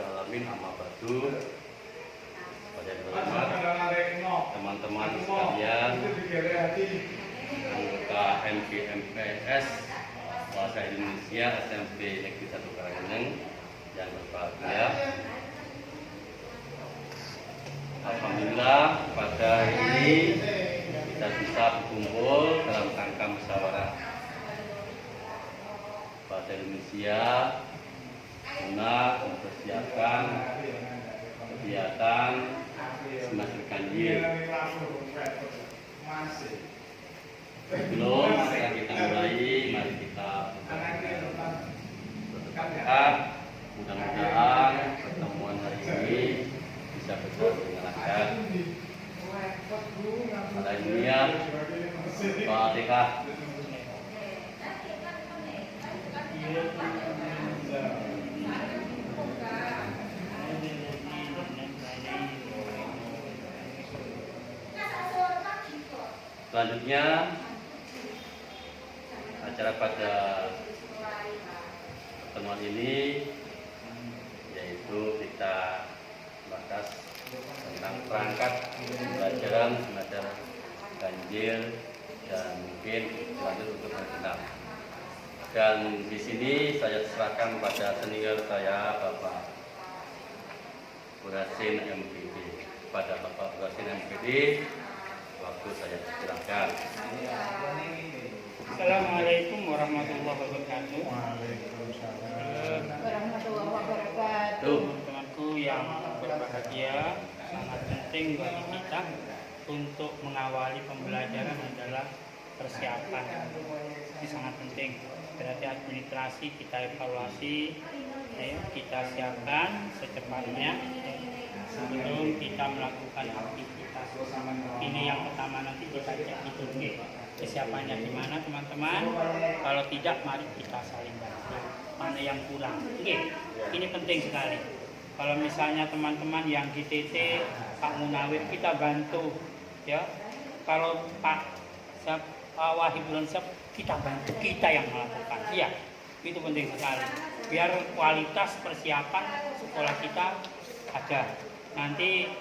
alamin, amma ba'du. Pada teman-teman sekalian, anggota MGMPS Bahasa Indonesia SMP Negeri 1 Karanganyar yang berbahagia. Alhamdulillah pada hari ini kita bisa berkumpul dalam rangka musyawarah Bahasa Indonesia guna mempersiapkan kegiatan semester ganjil. Sebelum kita mulai, mari kita berdoa. Mudah-mudahan pertemuan hari ini bisa berjalan dengan lancar. Alhamdulillah. Fatihah. Selanjutnya acara pada pertemuan ini yaitu kita bahas tentang perangkat pembelajaran semester ganjil dan mungkin lanjut untuk mengenal. Dan di sini saya serahkan pada senior saya Bapak Burasin MPD. Pada Bapak Burasin MPD, waktu saya silakan. Assalamualaikum warahmatullahi wabarakatuh. Waalaikumsalam warahmatullahi wabarakatuh. Teman-temanku yang berbahagia, sangat penting bagi kita untuk mengawali pembelajaran adalah persiapan. Ini sangat penting. Berarti administrasi kita evaluasi, kita siapkan secepatnya sebelum kita melakukan aktivitas. Ini yang pertama, nanti kita cek itu kesiapannya di mana teman-teman. Kalau tidak, mari kita saling bantu. Mana yang kurang? Ini penting sekali. Kalau misalnya teman-teman yang di TT, Pak Munawir, kita bantu, ya. Kalau Pak Wahidul Ansab, kita bantu, kita yang melakukan. Iya, itu penting sekali. Biar kualitas persiapan sekolah kita ada. Nanti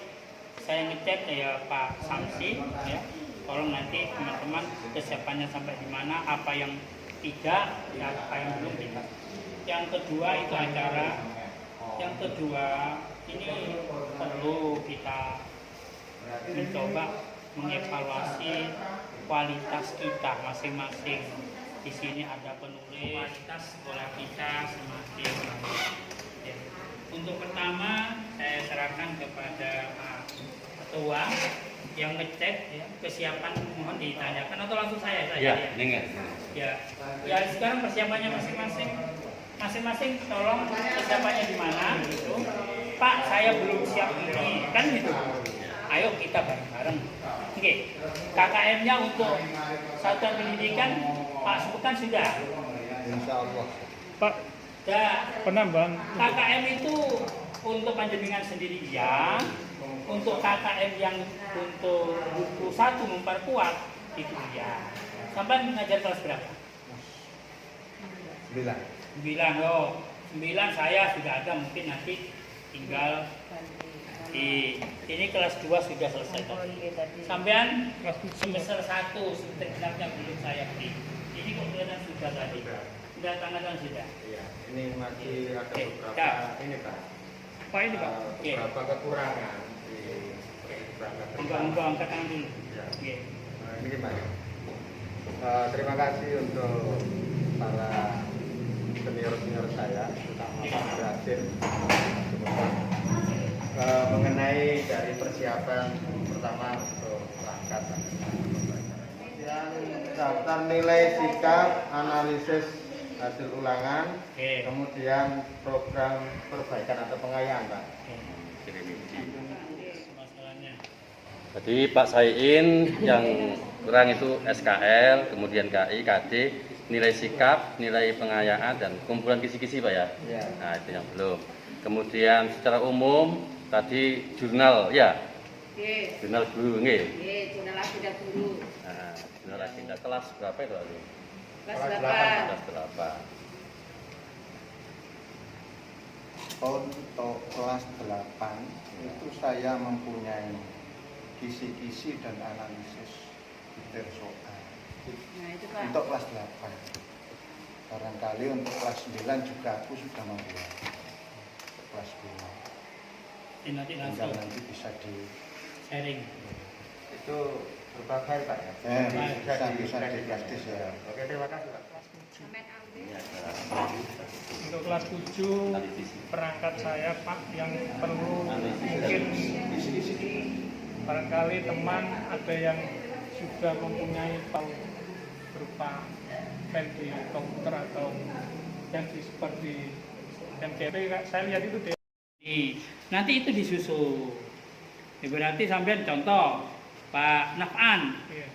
saya ngecek ya Pak Samsi, ya. Tolong nanti teman-teman kesiapannya sampai di mana, apa yang tidak, ya, apa yang belum tidak. Yang kedua itu acara. Yang kedua ini perlu kita mencoba mengevaluasi kualitas kita masing-masing. Di sini ada penulis, kualitas sekolah kita semakin bagus. Ya. Untuk pertama saya serahkan kepada Pak Ketua yang ngecek, ya, kesiapan, mohon ditanyakan atau langsung saya Ya, dengar. Ya sekarang persiapannya masing-masing tolong kesiapannya di mana gitu. Pak, saya belum siap ini, kan gitu. Ayo kita bareng-bareng. Oke. KKM-nya untuk satuan pendidikan Pak sebutkan sudah. Insya Allah. Pak, penambahan KKM itu untuk panjenengan sendiri ya. Untuk KKM yang untuk buku 1 memperkuat itu ya. Sampai mengajar kelas berapa? 9 loh. 9 saya sudah ada, mungkin nanti tinggal di ini kelas 2 sudah selesai tadi. Sampean semester 1 semester genapnya belum saya beri. Ini kok kelihatan sudah tadi. Sudah tangan sudah. Iya, ini masih ada beberapa ini Pak. Pak ini Pak. Beberapa kekurangan di perangkat. Enggak angkat tangan dulu. Ya. Oke. Ini gimana? Terima kasih untuk para senior saya, terutama Pak Brasin, mengenai dari persiapan pertama untuk perangkat. Kemudian daftar nilai sikap, analisis hasil ulangan, kemudian program perbaikan atau pengayaan, Pak. Jadi Pak Sain yang kurang itu SKL, kemudian KI, KD, nilai sikap, nilai pengayaan, dan kumpulan kisi-kisi Pak ya? Ya. Nah itu yang belum. Kemudian secara umum tadi jurnal ya? Jurnal guru nggih? Nggih, jurnal agenda guru. Nah, jurnal agenda kelas berapa itu? Kelas 8. Kelas 8. Untuk kelas 8 itu saya mempunyai kisi-kisi dan analisis detail soal. Nah itu Pak. Untuk kelas 8. Barangkali untuk kelas 9 juga aku sudah membuat. Untuk kelas 9. Nanti Tinggal langsung nanti bisa di sharing. Itu berupa file Pak ya? bisa dipraktis ya. Oke, terima kasih Pak. Sampai ambil. Ini ada Untuk kelas 7 perangkat saya Pak yang perlu mungkin barangkali teman ada yang sudah mempunyai tahu berupa file di komputer atau yang seperti MCP, saya lihat itu deh. Nanti itu disusun. Ya, berarti sampai contoh Pak Naf'an. Iya.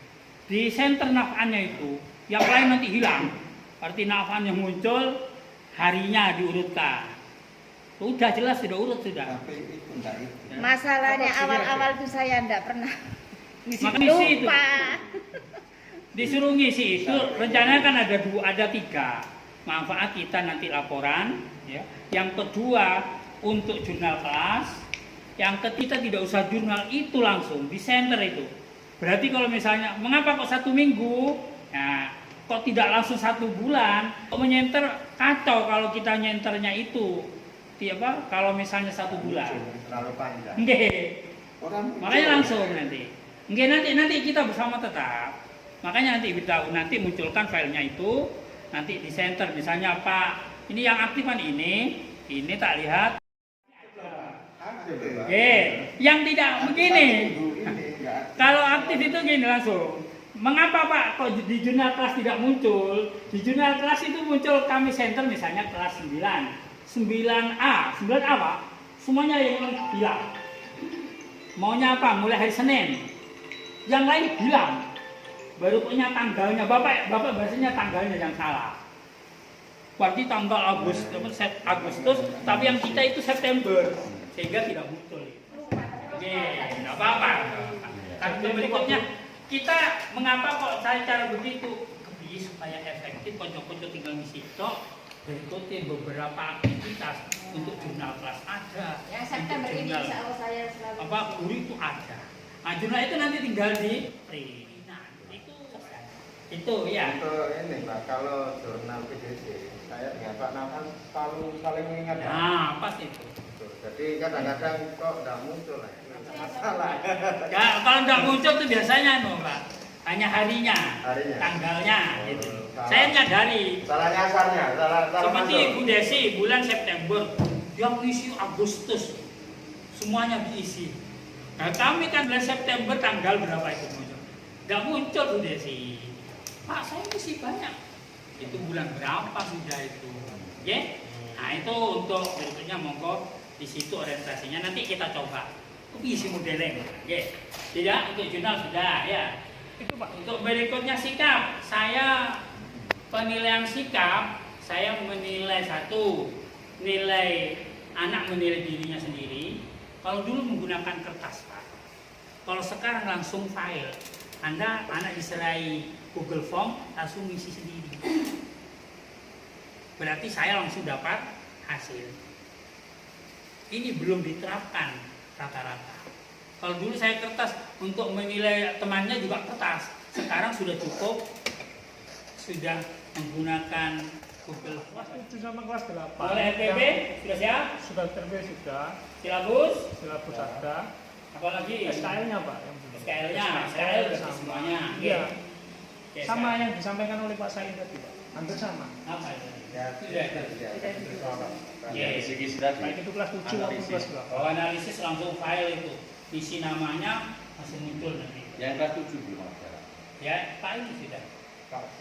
Di center Naf'annya itu yang lain nanti hilang. Arti Naf'an yang muncul harinya diurutkan. Udah jelas sudah urut sudah. Tapi itu enggak itu. Masalahnya Apa, awal-awal itu saya enggak pernah ngisi. Maka ngisi itu. Lupa. Disuruh ngisi itu rencananya kan ada 3 manfaat kita nanti laporan ya. Yang kedua untuk jurnal kelas, yang ketiga tidak usah jurnal itu langsung di center itu. Berarti kalau misalnya mengapa kok 1 minggu, nah kok tidak langsung 1 bulan, kok menyenter kacau kalau kita nyenternya itu apa kalau misalnya 1 bulan. Terlalu panjang. Nggih. Orang Makanya langsung nanti. Nggih, nanti kita bersama tetap. Makanya nanti munculkan filenya itu nanti di center misalnya Pak, ini yang aktif kan ini tak lihat. Yang tidak begini. Kalau aktif itu gini langsung. Mengapa Pak kok di jurnal kelas tidak muncul? Di jurnal kelas itu muncul kami center misalnya kelas 9. 9A Pak. Semuanya yang hilang. Maunya apa? Mulai hari Senin. Yang lain hilang. Baru punya tanggalnya. Bapak bahasanya tanggalnya yang salah. Berarti tanggal Agustus, tapi yang kita itu September. Sehingga tidak muncul. Oke, enggak apa-apa. Tapi berikutnya kita mengapa kok cara begitu? Supaya efektif, kocok-kocok tinggal ngisi tok, berikutin beberapa aktivitas untuk jurnal kelas ada. Yang September ini insya Allah saya selalu. Apa guru itu ada. Nah, jurnal itu nanti tinggal di print. Nah, itu ya. Untuk ini Pak, kalau jurnal PDD, saya dengan Pak Nafan selalu saling mengingat. Nah, pas itu. Jadi kadang-kadang kok nggak muncul lah. Masalah. Ya, kalau nggak muncul tuh biasanya Pak. Hanya harinya, tanggalnya gitu. Saya nyadari. Salah nyasarnya, salah Seperti masuk. Ibu Desi bulan September, yang isi Agustus, semuanya diisi. Nah kami kan bulan September tanggal berapa itu muncul? Nggak muncul Bu Desi. Pak saya isi banyak. Itu bulan berapa sudah itu? Ya? Nah itu untuk berikutnya monggo di situ orientasinya nanti kita coba. Isi modeling, ya? Tidak untuk jurnal sudah ya. Itu Pak. Untuk berikutnya sikap, saya penilaian sikap, saya menilai nilai anak menilai dirinya sendiri. Kalau dulu menggunakan kertas Pak, kalau sekarang langsung file. Anak diserai Google Form langsung ngisi sendiri. Berarti saya langsung dapat hasil. Ini belum diterapkan rata-rata. Kalau dulu saya kertas untuk menilai temannya juga kertas. Sekarang sudah cukup, sudah menggunakan Google. Kelas 7 sama kelas 8. Oleh RTB sudah siap? Sudah terbiasa sudah. Silabus ada. Apalagi SKL-nya Pak yang belum. SKL-nya berarti semuanya. Iya. Oke, Sama yang disampaikan oleh Pak Said tadi Pak. Hampir sama. apa itu? Ya, Sudah. ya kisi-kisi tadi. Baik itu kelas 7 maupun kelas 8. Kalau analisis langsung file itu, isi namanya langsung muncul nanti. Yang kelas 7 belum ada. Ya, Pak ini sudah.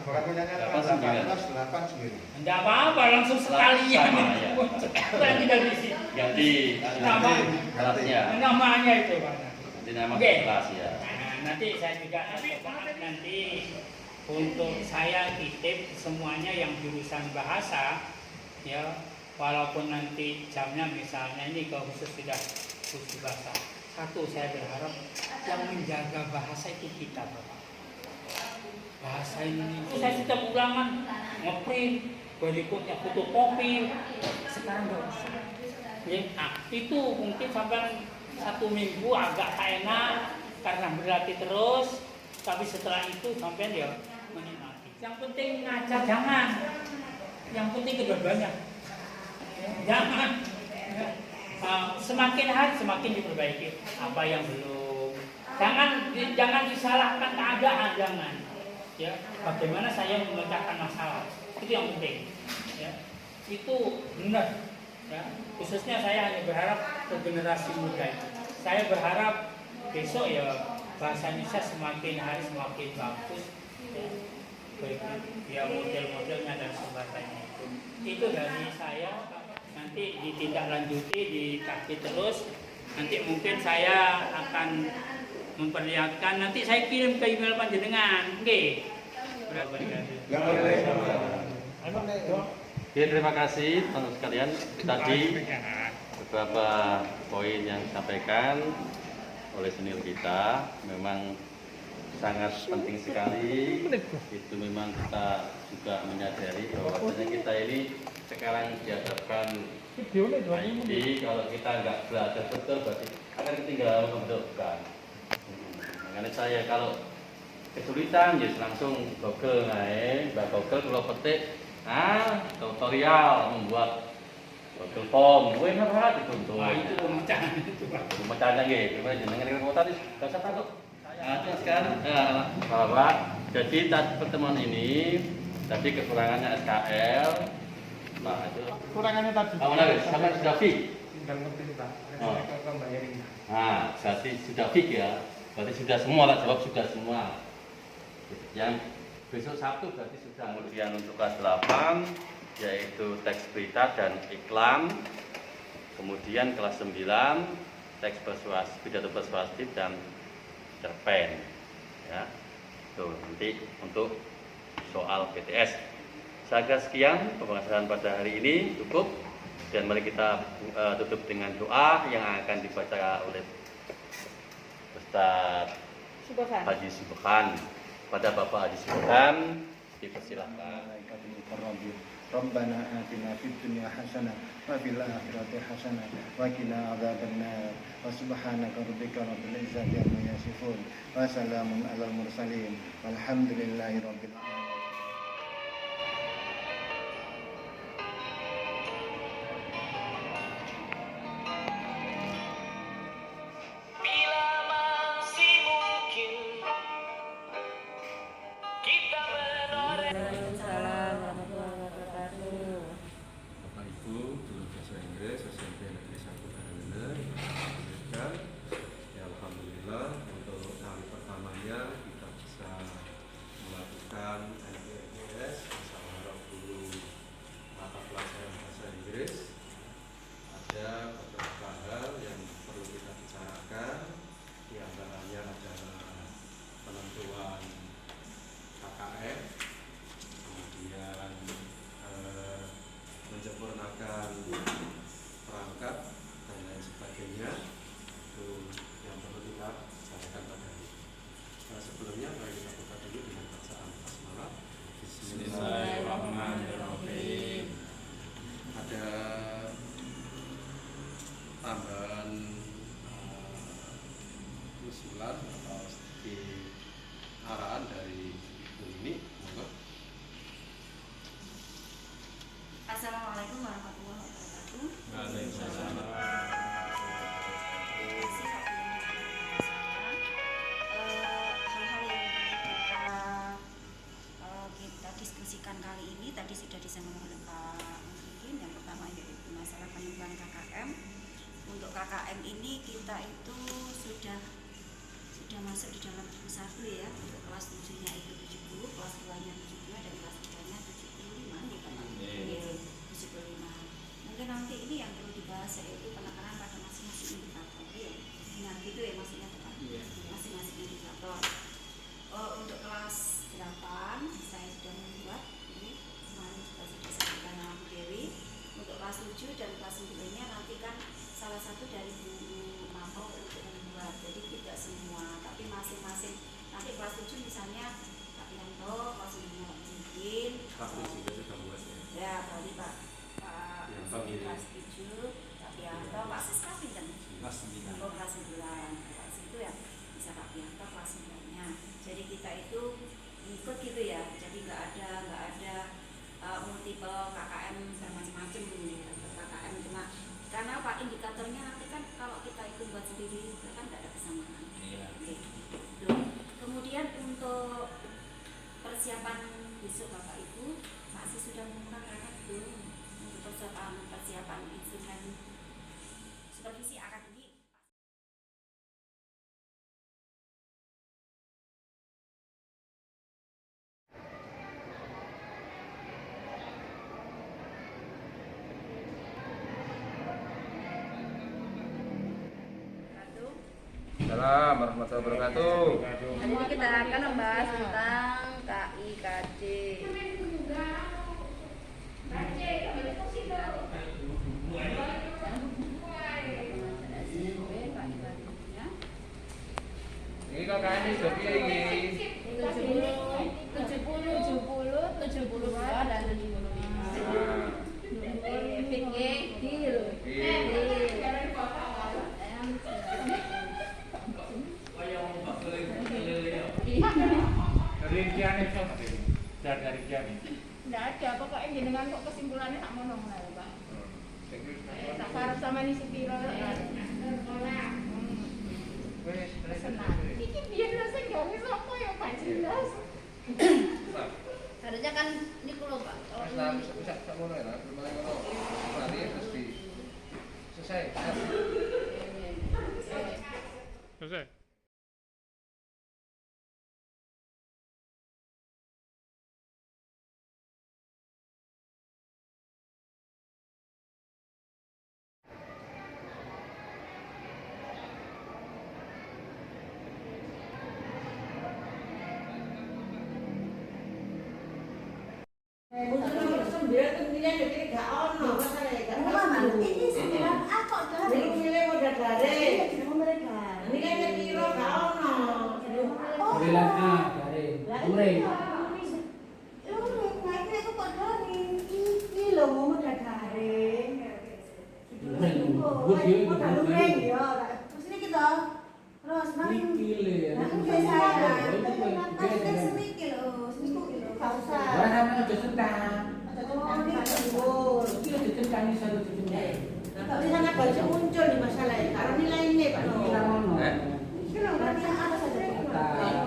Bukan punyanya Delapan, 8 sembilan. 8 sendiri. Enggak apa-apa, langsung sekalian. Sama, ya. Kita tidak isi. Ganti kelasnya. Namanya itu Pak. Ganti nama Oke. kelas ya. Nah, nanti saya juga nanti untuk saya titip semuanya yang jurusan bahasa ya, walaupun nanti jamnya misalnya ini kalau khusus tidak khusus bahasa. Satu saya berharap yang menjaga bahasa itu kita Bapak. Bahasa Indonesia. Saya setiap ulangan ngeprint, berikutnya fotokopi. Sekarang nggak usah. Nah, itu mungkin sampai 1 minggu agak tak enak karena berlatih terus, tapi setelah itu sampai ya menikmati. Yang penting ngajar jangan, yang penting kedua-duanya. Jangan. Semakin hari semakin diperbaiki apa yang belum. Jangan disalahkan keadaan, jangan. Ya, bagaimana saya memecahkan masalah itu yang penting. Ya, itu benar. Ya, khususnya saya hanya berharap ke generasi muda. Saya berharap besok ya bahasa Indonesia semakin hari semakin bagus. Ya, baik ya model-modelnya dan sebagainya itu dari saya. Nanti ditindaklanjuti, dikaji terus. Nanti mungkin saya akan memperlihatkan. Nanti saya kirim ke email panjenengan. Oke. Oke, terima kasih teman-teman sekalian. Tadi beberapa poin yang disampaikan oleh senior kita memang sangat penting sekali. Itu memang kita juga menyadari bahwa kita ini sekarang dihadapkan IT. Kalau kita nggak belajar betul berarti akan ketinggalan pembentukan. Makanya saya kalau kesulitan ya langsung Google naik, Google kalau petik tutorial membuat Google Form, gue nggak dibentuk. Itu pemecahan itu Pak. Pemecahannya gitu, gimana jenengan kota ini nggak usah takut. Sekarang bahwa jadi pertemuan ini tadi kekurangannya SKL, Pak itu. Kurangannya tadi. Sama sudah fix. Tinggal ngerti Pak. Oh. Bayarin. Nah, berarti sudah fix ya. Berarti sudah semua lah, jawab sudah semua. Yang besok Sabtu berarti sudah. Kemudian untuk kelas 8 yaitu teks berita dan iklan. Kemudian kelas 9 teks persuasif, pidato persuasif dan cerpen. Ya. Tuh, nanti untuk soal PTS. Saya kira sekian pembahasan pada hari ini cukup dan mari kita tutup dengan doa yang akan dibaca oleh Ustaz Haji Subhan. Pada Bapak Haji Subhan dipersilahkan. ربنا آتنا في الدنيا حسنة وفي الآخرة حسنة وقنا عذاب النار وسبحانك ربك رب العزة عما يصفون وسلام على المرسلين والحمد لله رب العالمين. Bapak Ibu, guru bahasa Inggris SMP Negeri 1 Karanganyar, ya alhamdulillah untuk kali pertamanya kita bisa melakukan MPLS bersama guru mata pelajaran bahasa Inggris. Ada beberapa hal yang perlu kita bicarakan, di antaranya adalah penentuan KKM, kemudian menyempurnakan perangkat dan lain sebagainya. Itu yang perlu kita bicarakan pada hari ini. Sebelumnya mari kita buka dulu dengan bacaan basmalah. Bismillahirrahmanirrahim. Ada tambahan usulan atau sedikit arahan dari ibu ini, monggo. Assalamualaikum warahmatullahi wabarakatuh. Waalaikumsalam. Terima kasih Pak hal-hal yang kita diskusikan kali ini tadi sudah disampaikan oleh Pak Muhyiddin. Yang pertama yaitu masalah penentuan KKM. Untuk KKM ini kita itu sudah masuk di dalam buku 1 ya. Untuk kelas 7-nya itu 70, kelas 2-nya 72 dan kelas 3-nya 75 nih Pak. 75. Mungkin nanti ini yang perlu dibahas yaitu penekanan pada masing-masing indikator ya. Nah gitu ya maksudnya Pak. Masing-masing indikator. Untuk kelas 8 saya sudah membuat ini kemarin juga sudah sampaikan sama Bu Dewi. Untuk kelas 7 dan kelas 9-nya nanti kan salah satu dari Bu Mampu untuk membuat. Jadi tidak semua, tapi masing-masing. Nanti kelas 7 misalnya Pak Yanto, kelas 9-nya Pak Muhyiddin. Aku juga sudah buat ya. Ya, berarti Pak Yang pemilih. kelas 7, tapi Pianto, Pak Sis kelas pinten? Kelas 9. Oh, kelas 9. Kelas itu ya bisa Pak Pianto kelas 9-nya. Jadi kita itu ikut gitu ya. Jadi nggak ada multiple KKM dan macam-macam gitu. KKM cuma karena Pak indikatornya nanti kan kalau kita ikut buat sendiri itu kan nggak ada kesamaan. Iya. Oke. Loh, kemudian untuk persiapan besok Bapak Ibu masih sudah menggunakan karena belum untuk persiapan instrumen supervisi akademik. Assalamualaikum warahmatullahi wabarakatuh. Hari ini kita akan membahas tentang KIKJ. Ini kok kan ini Sophia ini. 72 dan 75. Deal. Dari kiane sama dari kiane. Nggak ada, pokoknya jenengan kok kesimpulannya tak mau ngomong lah, Pak. Tak harus sama ini sepiro ya. Senang. Iki biar rasa nggak bisa apa ya Pak jelas. Harusnya kan ini kulo Pak. Kalau ini Bisa ngono ya, belum ada ngono. Nanti mesti selesai. Selesai. muncul di masalah ini karena nilainya Pak.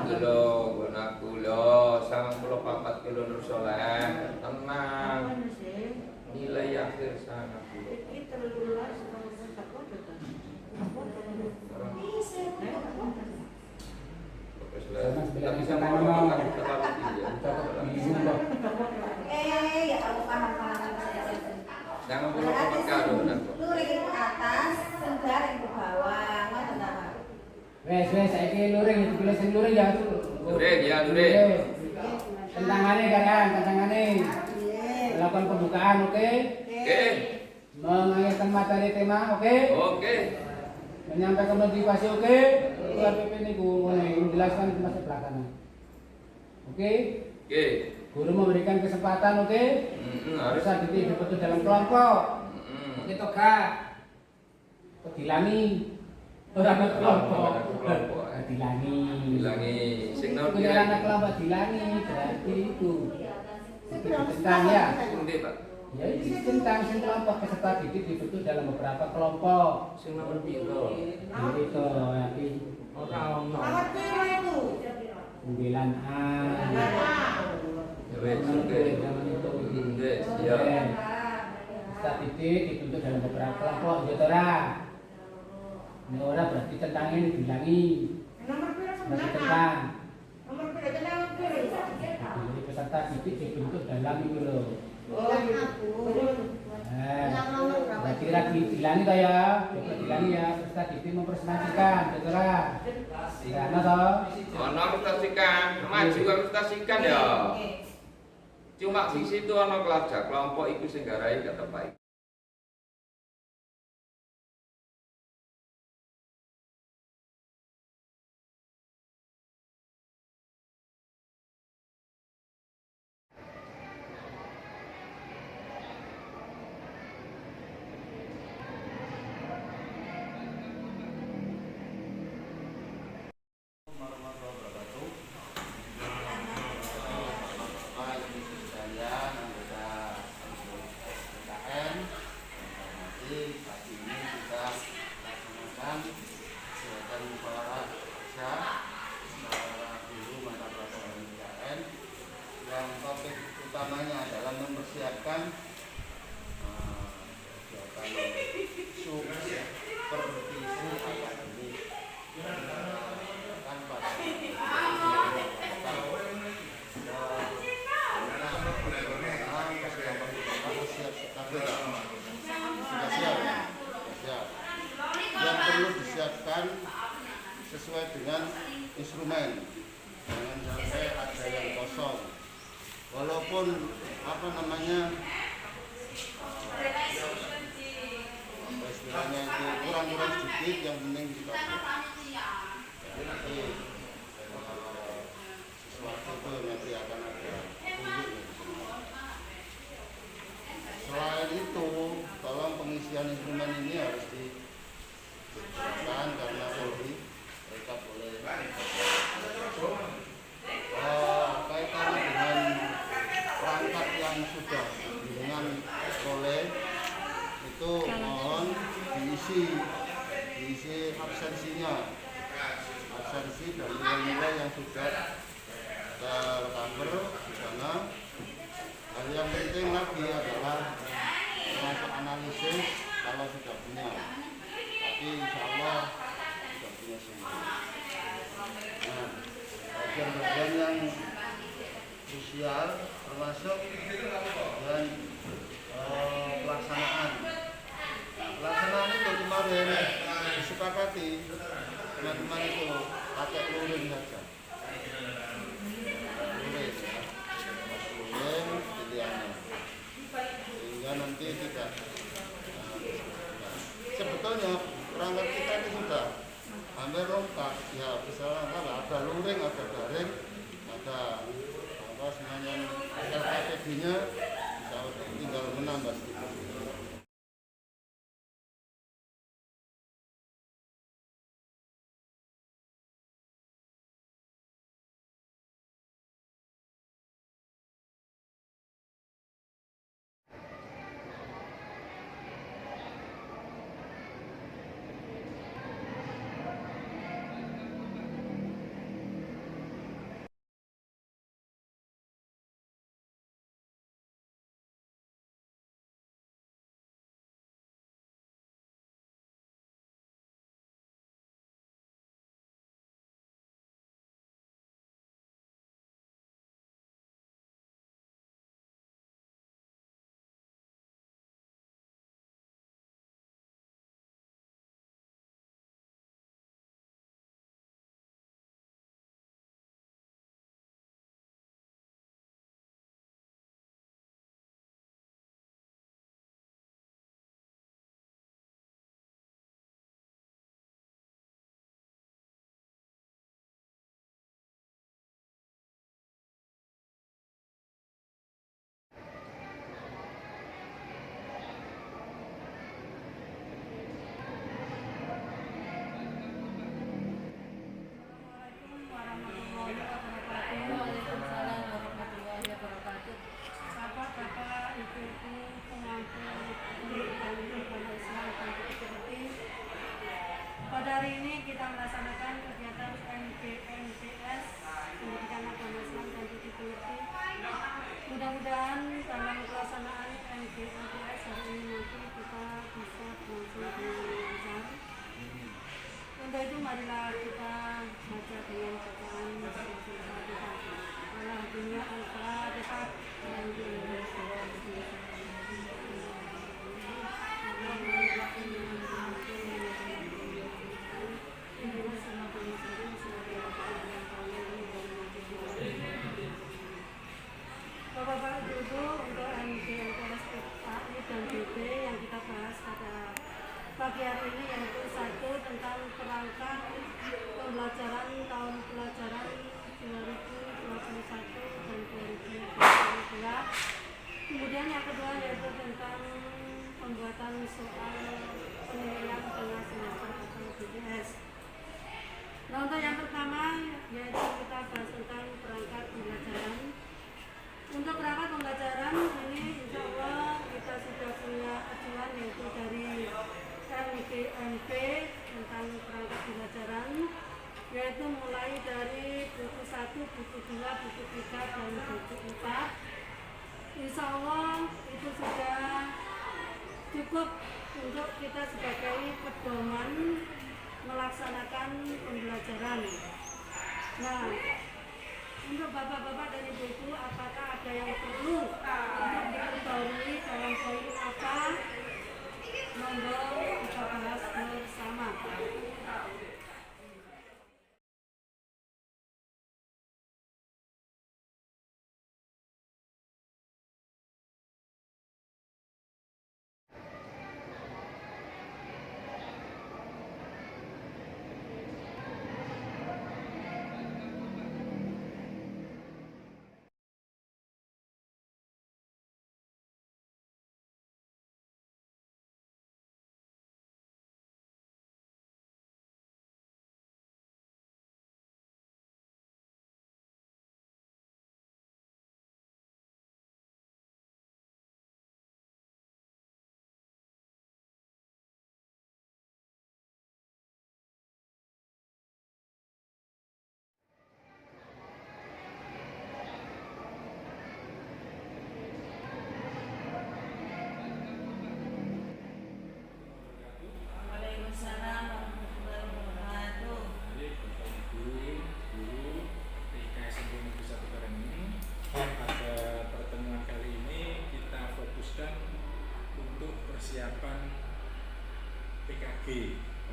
Kilo, guna kulo, sangat kulo 4 kilo Nur Soleh, tenang. Nilai akhir sangat kulo. Tapi sama ngomong terlalu tinggi ya. Ya aku paham. Jangan kulo 4 kilo. Luring ke atas, sendar yang ke bawah, ngoten ta Pak? Wes saiki luring itu kilo sing luring ya. Luring ya, luring. Tentangane tentangane. Melakukan pembukaan, oke? Oke. Mengaitkan materi tema, oke? Oke. Menyampaikan motivasi, oke? Keluar PP niku ngene menjelaskan itu masuk belakangan. Oke? Oke. Guru memberikan kesempatan, oke? Harus Bisa dibentuk dalam kelompok. Oke toh Kak? Dilangi. Orang kelompok. Dilangi. Dilangi. Signal Punya anak kelompok dilangi berarti itu. Tentang ya. Nanti Pak. Ya itu tentang kelompok peserta didik dibentuk dalam beberapa kelompok. Sing nomor piro? Itu nanti. Nomor piro itu? 9A. Wes, oke. Wes, ya. Peserta didik dibentuk dalam beberapa kelompok, ya tora. Ini orang berarti tentangnya ini dilangi. Nomor piro Masih sebenarnya? tentang. Nomor piro itu nomor piro? Jadi peserta didik dibentuk dalam itu loh. Oh, aku. Berarti lagi dilangi toh ya, coba dilangi ya. Peserta didik mempresentasikan, ya tora. Karena toh. Ono presentasikan, maju presentasikan ya. Cuma di situ ono kelompok iku sing garai kata baik. dikerjakan sesuai dengan instrumen, jangan sampai ada yang kosong. Walaupun istilahnya itu kurang-kurang sedikit, yang penting dipakai. Nanti sesuatu itu nanti akan ada tunjuk. Selain itu, tolong pengisian instrumen ini harus dilakukan karena Polri rekap oleh kaitannya dengan perangkat yang sudah dengan oleh itu mohon diisi absensinya, absensi dan nilai-nilai yang sudah tercover di sana. Hal yang penting lagi adalah masuk analisis kalau sudah punya, tapi insya Allah sudah punya semua. Nah, bagian-bagian yang krusial termasuk dan pelaksanaan itu kemarin disepakati teman-teman itu pakai luring saja, luring pilihannya, sehingga nanti tidak sebetulnya perangkat kita ini sudah hampir lengkap ya, misalnya ada luring, ada daring, ada semuanya LKPD-nya, tinggal menambah sedikit. Pada hari ini kita melaksanakan kegiatan MPNPS Pendidikan Agama Islam dan Budi Pekerti. Mudah-mudahan dalam pelaksanaan MPNPS hari ini nanti kita bisa berlangsung dengan lancar. Untuk itu marilah kita baca dengan bacaan Al-Fatihah. Alhamdulillah Al-Fatihah. Bapak-bapak Ibu, untuk MPNPS AI dan BB yang kita bahas pada pagi hari ini yaitu satu tentang perangkat pembelajaran tahun pelajaran 2021 dan 2022. Kemudian yang kedua yaitu tentang pembuatan soal penilaian tengah semester atau BTS. Nah, untuk yang pertama yaitu kita bahas tentang perangkat pembelajaran. Untuk perangkat pembelajaran ini insya Allah kita sudah punya acuan yaitu dari MGMP tentang perangkat pembelajaran, yaitu mulai dari buku 1, buku 2, buku 3, dan buku 4. Insya Allah itu sudah cukup untuk kita sebagai pedoman melaksanakan pembelajaran. Nah, untuk bapak-bapak dan ibu-ibu, apakah ada yang perlu untuk diketahui dalam poin apa? Monggo kita bahas bersama.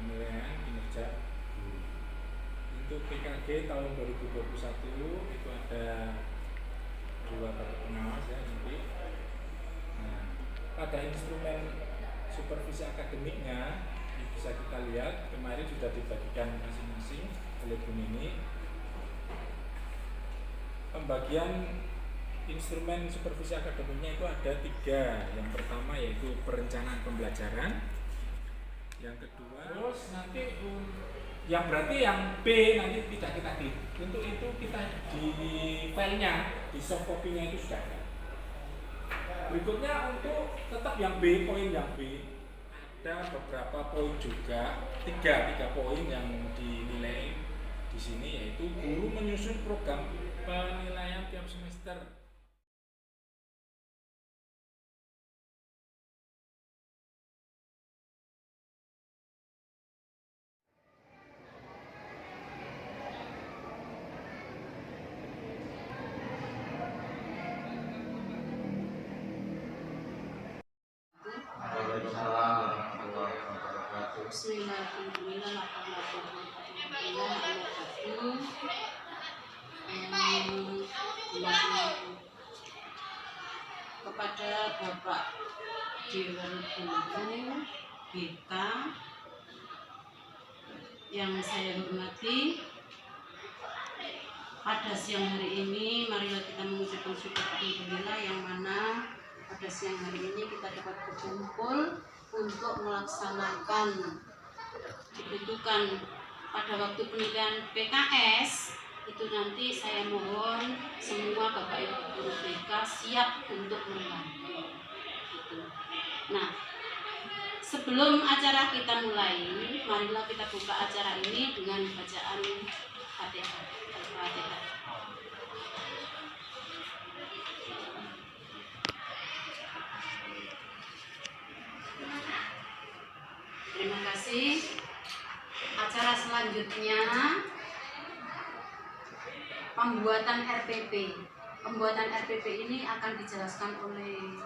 penilaian kinerja. Untuk PKG tahun 2021 itu ada 2 badan pengawas ya nanti. Nah, pada instrumen supervisi akademiknya bisa kita lihat kemarin sudah dibagikan masing-masing oleh Bu Nini. Pembagian instrumen supervisi akademiknya itu ada 3. Yang pertama yaitu perencanaan pembelajaran. Yang kedua, terus nanti yang berarti yang B nanti tidak kita klik. Untuk itu kita di filenya, di soft copy-nya itu sudah ada. Berikutnya untuk tetap yang B, poin yang B ada beberapa poin juga, 3 poin yang dinilai di sini, yaitu guru menyusun program penilaian tiap semester. Kepada Bapak Dewan Guru BK yang saya hormati, pada siang hari ini marilah kita mengucapkan syukur alhamdulillah yang mana pada siang hari ini kita dapat berkumpul untuk melaksanakan dibutuhkan pada waktu penilaian PKS. Itu nanti saya mohon semua Bapak Ibu Guru BK siap untuk membantu. Nah, sebelum acara kita mulai, marilah kita buka acara ini dengan bacaan Fatihah. Al-Fatihah. Terima kasih. Acara selanjutnya pembuatan RPP. Pembuatan RPP ini akan dijelaskan oleh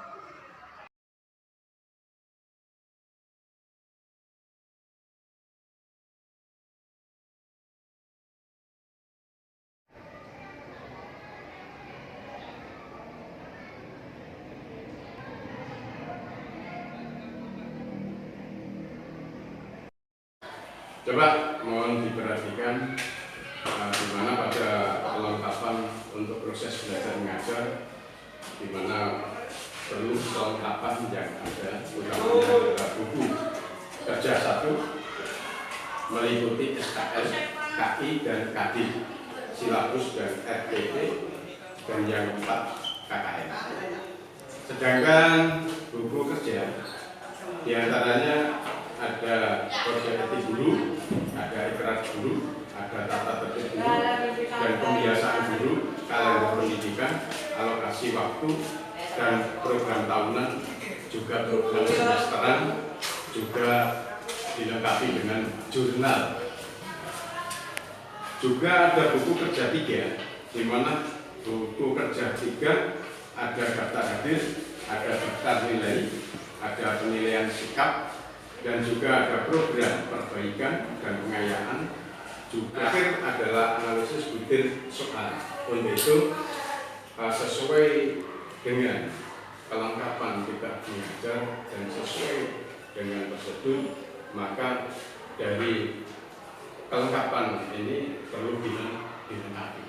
Coba mohon diperhatikan di mana pada kelengkapan untuk proses belajar mengajar, di mana perlu kelengkapan yang ada, utamanya adalah buku kerja 1 meliputi SKS, KI dan KD, silabus dan RPT, dan yang 4 KKN. Sedangkan buku kerja diantaranya ada kode etik guru, ada ikrar guru, ada tata tertib guru, dan pembiasaan guru, kalender pendidikan, alokasi waktu, dan program tahunan, juga program semesteran, juga dilengkapi dengan jurnal. Juga ada buku kerja 3, di mana buku kerja 3 ada daftar hadir, ada daftar nilai, ada penilaian sikap, dan juga ada program perbaikan dan pengayaan. Juga akhir adalah analisis butir soal. Untuk itu sesuai dengan kelengkapan kita mengajar dan sesuai dengan prosedur, maka dari kelengkapan ini perlu dilengkapi.